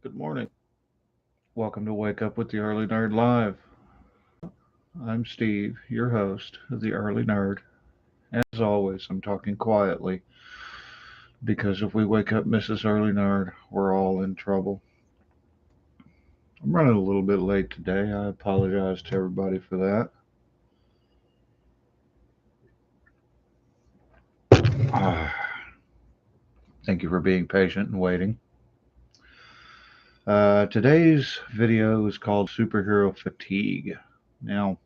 Good morning. Welcome to Wake Up with the Early Nerd Live. I'm Steve, your host of the Early Nerd. As always, I'm talking quietly because if we wake up Mrs. Early Nerd, we're all in trouble. I'm running a little bit late today. I apologize to everybody for that. Ah, thank you for being patient and waiting. Today's video is called Superhero Fatigue. Now,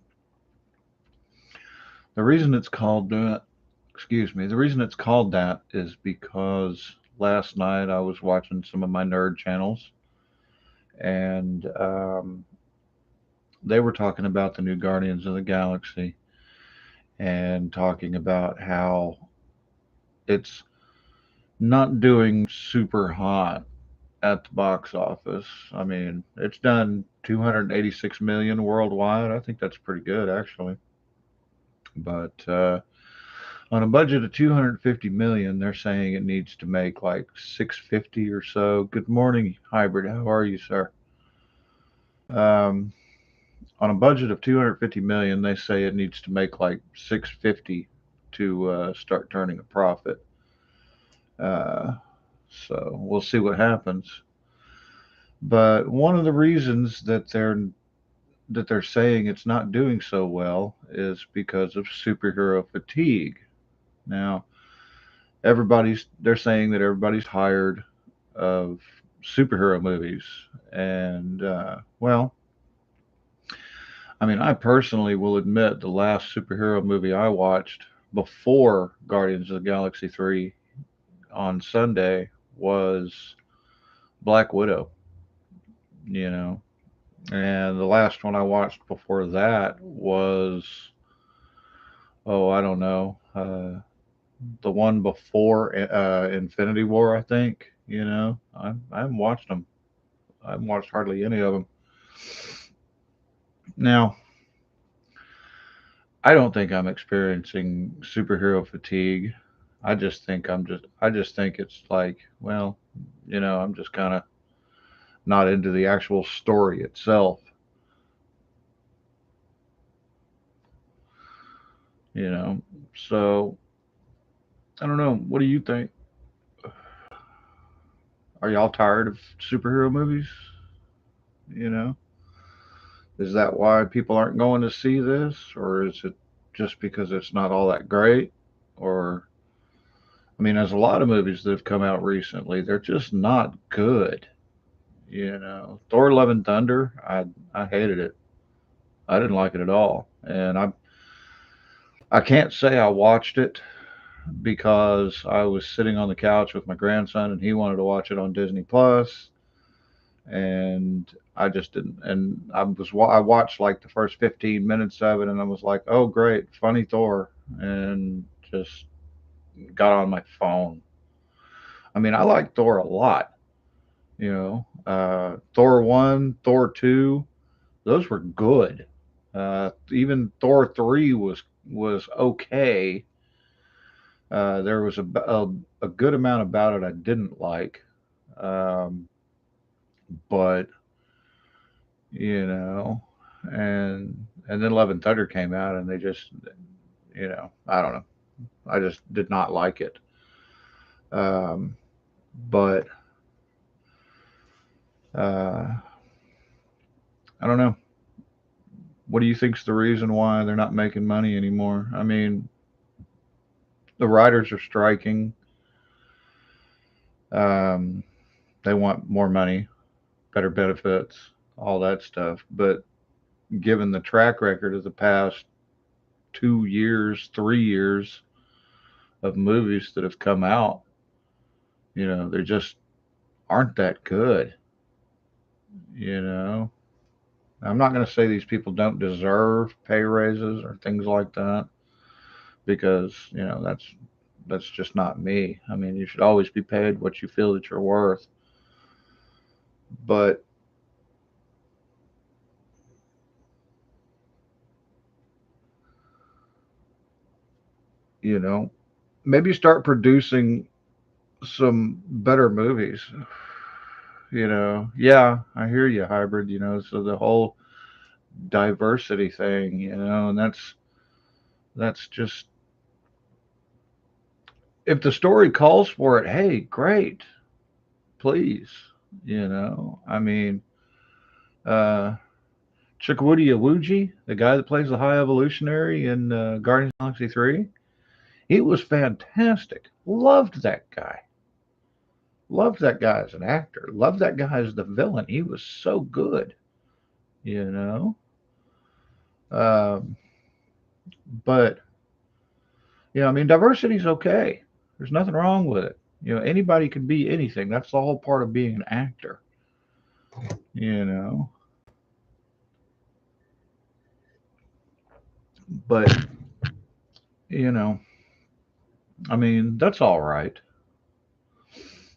the reason it's called that, the reason it's called that is because last night I was watching some of my nerd channels and they were talking about the new Guardians of the Galaxy and talking about how it's not doing super hot at the box office. I mean, it's done 286 million worldwide. I think that's pretty good actually. But on a budget of 250 million, they're saying it needs to make like 650 or so. Good morning, Hybrid. How are you, sir? Um, on a budget of 250 million, they say it needs to make like 650 to start turning a profit. Uh, so we'll see what happens. But one of the reasons that they're saying it's not doing so well is because of superhero fatigue. Now, they're saying that everybody's tired of superhero movies, and well, I mean, I personally will admit the last superhero movie I watched before Guardians of the Galaxy 3 on Sunday was Black Widow, you know. And the last one I watched before that was, oh, I don't know, the one before Infinity War, I think, you know. I haven't watched them. I haven't watched hardly any of them. Now, I don't think I'm experiencing superhero fatigue. I just think it's like, well, I'm just kind of not into the actual story itself, you know. So, I don't know. What do you think? Are y'all tired of superhero movies? You know, is that why people aren't going to see this, or is it just because it's not all that great? Or, I mean, there's a lot of movies that have come out recently. They're just not good. You know, Thor: Love and Thunder. I hated it. I didn't like it at all, and I can't say I watched it because I was sitting on the couch with my grandson and he wanted to watch it on Disney Plus, and I just didn't. And I watched like the first 15 minutes of it, and I was like, oh great, funny Thor, and just got on my phone. I mean, I like Thor a lot. Thor one, Thor two, those were good. Even Thor three was okay. There was a good amount about it I didn't like, um, but you know, and then Love and Thunder came out, and they just, I don't know, I just did not like it. Um, but uh, I don't know. What do you think's the reason why they're not making money anymore? I mean, the writers are striking. Um, they want more money, better benefits, all that stuff. But given the track record of the past 2 years, 3 years of movies that have come out, they just aren't that good. You know, I'm not going to say these people don't deserve pay raises or things like that because that's just not me. I mean, you should always be paid what you feel that you're worth. But you know, maybe start producing some better movies. Yeah, I hear you, hybrid. So the whole diversity thing, and that's just, if the story calls for it, hey, great, please. I mean, uh, Chukwudi Iwuji, the guy that plays the High Evolutionary in Guardians of the Galaxy 3, he was fantastic. Loved that guy. Loved that guy as an actor. Loved that guy as the villain. He was so good, you know. Um, but I mean, diversity's okay. There's nothing wrong with it. Anybody can be anything. That's the whole part of being an actor. You know. But you know, I mean, that's all right.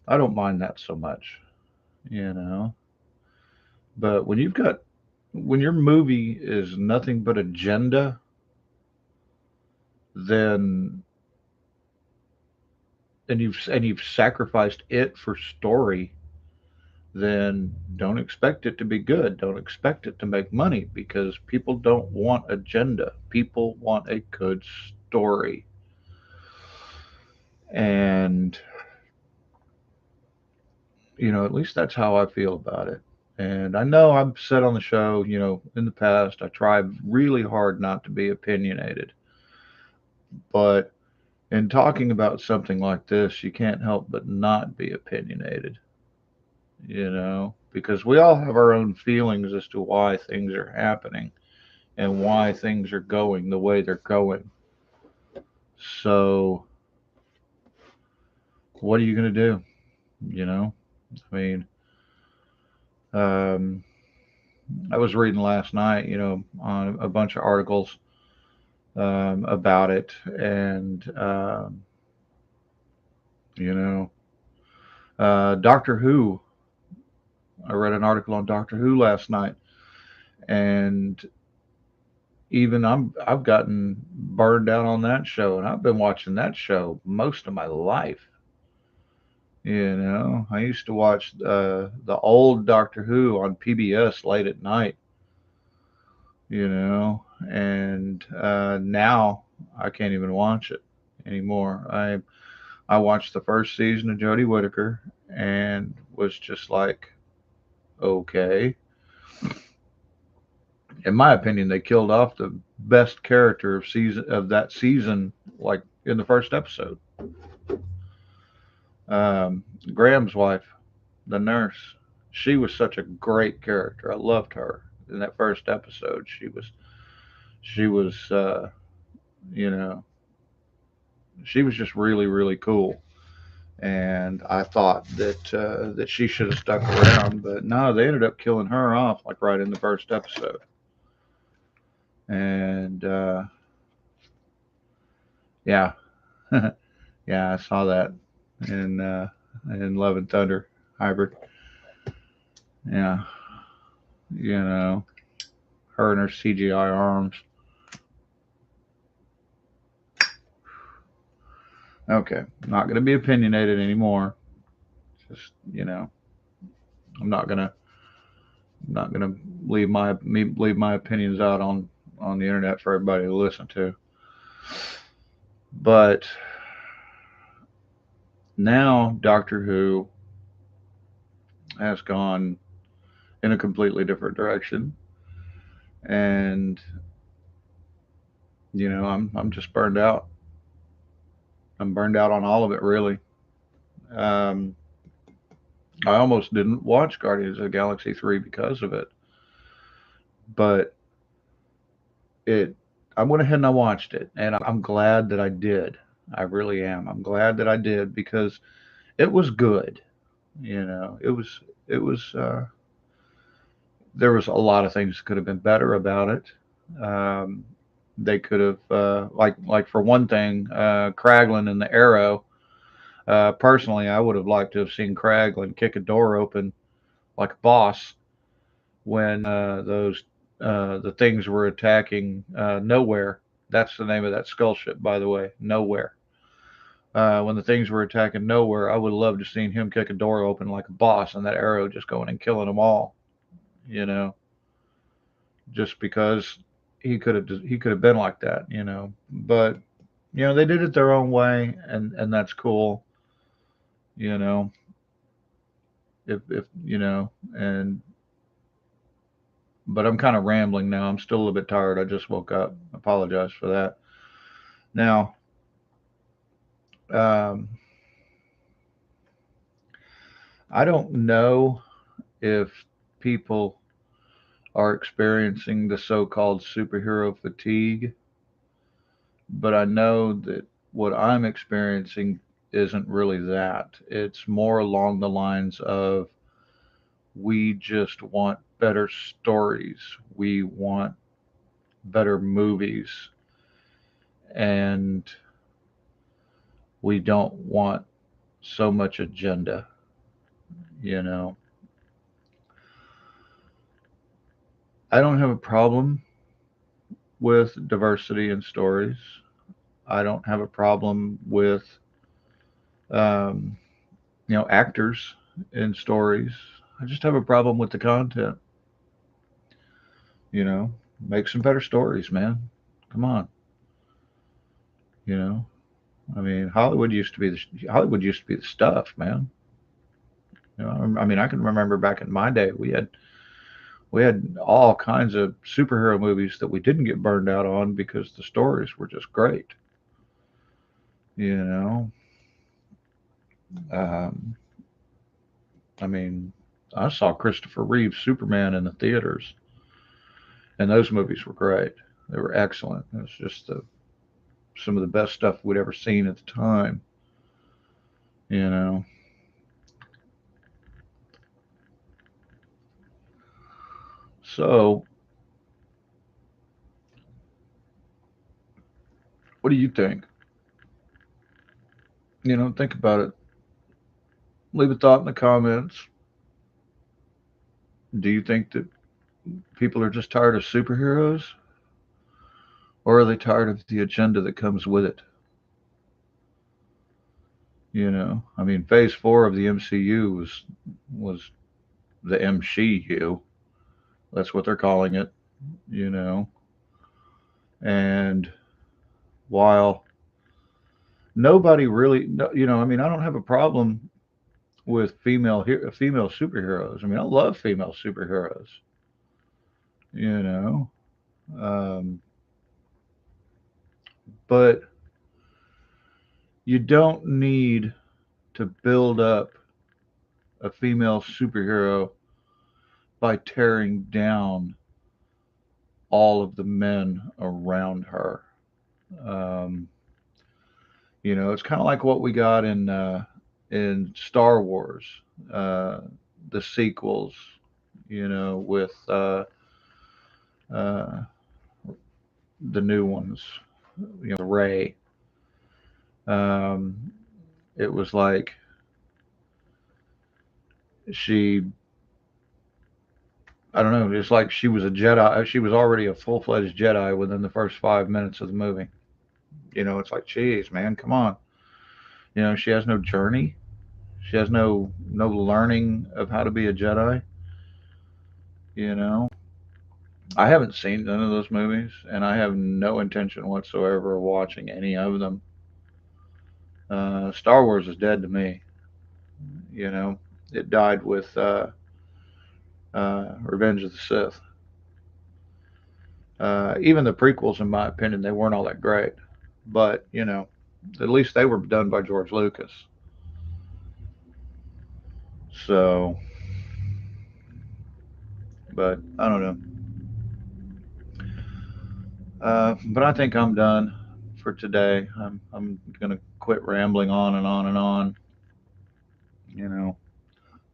I don't mind that so much. You know. But when your movie is nothing but agenda, then and you've sacrificed it for story, then don't expect it to be good. Don't expect it to make money because people don't want agenda. People want a good story. And, at least that's how I feel about it. And I know I've said on the show, in the past, I tried really hard not to be opinionated. But in talking about something like this, you can't help but not be opinionated, because we all have our own feelings as to why things are happening and why things are going the way they're going. So, what are you going to do? I mean, um, I was reading last night, on a bunch of articles about it, and you know, Doctor Who. I read an article on Doctor Who last night, and even I've gotten burned out on that show, and I've been watching that show most of my life. I used to watch the old Doctor Who on PBS late at night. And now I can't even watch it anymore. I watched the first season of Jodie Whittaker and was just like, okay. In my opinion, they killed off the best character of that season, like in the first episode. Um, Graham's wife, the nurse, she was such a great character. I loved her in that first episode. She was you know she was just really really cool, and I thought that she should have stuck around, but no, they ended up killing her off like right in the first episode. And yeah, yeah, I saw that in Love and Thunder Hybrid. Yeah, you know, her and her CGI arms. Okay, not going to be opinionated anymore. Just I'm not gonna leave my opinions out on the internet for everybody to listen to. But now Doctor Who has gone in a completely different direction, and I'm just burned out. I'm burned out on all of it, really. Um, I almost didn't watch Guardians of the Galaxy 3 because of it, but it I went ahead and I watched it, and I'm glad that I did. I really am. I'm glad that I did because it was good. It was there was a lot of things that could have been better about it. They could have like for one thing, Kraglin and the Arrow. Personally, I would have liked to have seen Kraglin kick a door open like a boss when those the things were attacking Nowhere. That's the name of that skull ship, by the way, Nowhere. when the things were attacking nowhere, I would have loved to seen him kick a door open like a boss and that arrow just going and killing them all. You know, just because he could have been like that. But they did it their own way, and that's cool. You know, if and but I'm kind of rambling now. I'm still a little bit tired. I just woke up. I apologize for that. Now, um, I don't know if people are experiencing the so-called superhero fatigue, but I know that what I'm experiencing isn't really that. It's more along the lines of we just want better stories. We want better movies, and we don't want so much agenda, you know. I don't have a problem with diversity in stories. I don't have a problem with um, actors in stories. I just have a problem with the content. You know, make some better stories, man. Come on. You know, I mean, Hollywood used to be the stuff, man. I mean, I can remember back in my day, we had all kinds of superhero movies that we didn't get burned out on because the stories were just great. You know, um, I mean, I saw Christopher Reeve's Superman in the theaters, and those movies were great. They were excellent. It was just some of the best stuff we'd ever seen at the time. You know, so what do you think? Think about it. Leave a thought in the comments. Do you think that people are just tired of superheroes, or are they tired of the agenda that comes with it? I mean, Phase 4 of the MCU was the MCU. That's what they're calling it. You know, and while nobody really, I mean, I don't have a problem with female superheroes. I mean, I love female superheroes. You know, um, but you don't need to build up a female superhero by tearing down all of the men around her. Um, it's kind of like what we got in Star Wars, uh, the sequels. With uh, the new ones. Ray. Um, it was like she I don't know, it's like she was a Jedi. She was already a full fledged Jedi within the first 5 minutes of the movie. It's like, geez, man, come on. She has no journey. She has no learning of how to be a Jedi. You know, I haven't seen none of those movies, and I have no intention whatsoever of watching any of them. Star Wars is dead to me. You know, it died with Revenge of the Sith. Even the prequels, in my opinion, they weren't all that great. But at least they were done by George Lucas. So, but I don't know. But I think I'm done for today. I'm gonna quit rambling on and on and on. You know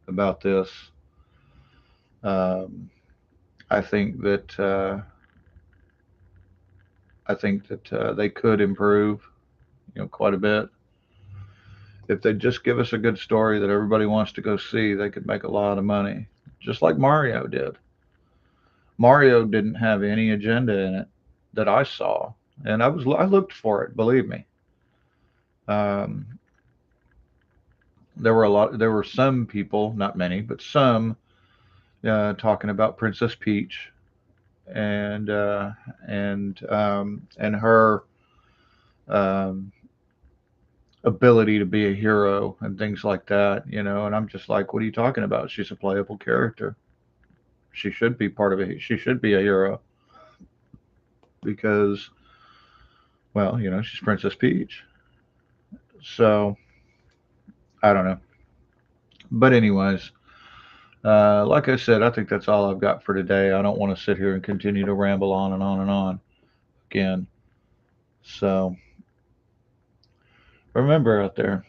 about this. Um, I think that they could improve. Quite a bit. If they just give us a good story that everybody wants to go see, they could make a lot of money, just like Mario did. Mario didn't have any agenda in it that I saw, and I looked for it. Believe me, Um, there were some people, not many, but some, talking about Princess Peach and and her um, ability to be a hero and things like that, And I'm just like, what are you talking about? She's a playable character. She should be part of it. She should be a hero because, well, she's Princess Peach. So I don't know. But anyways, like I said, I think that's all I've got for today. I don't want to sit here and continue to ramble on and on and on again. So remember out there,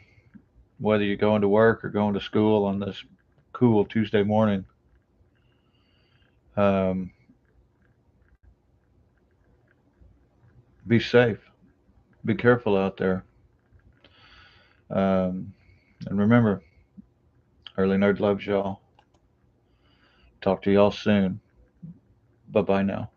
whether you're going to work or going to school on this cool Tuesday morning, um, be safe. Be careful out there. Um, and remember, Early Nerd loves y'all. Talk to y'all soon. Bye bye now.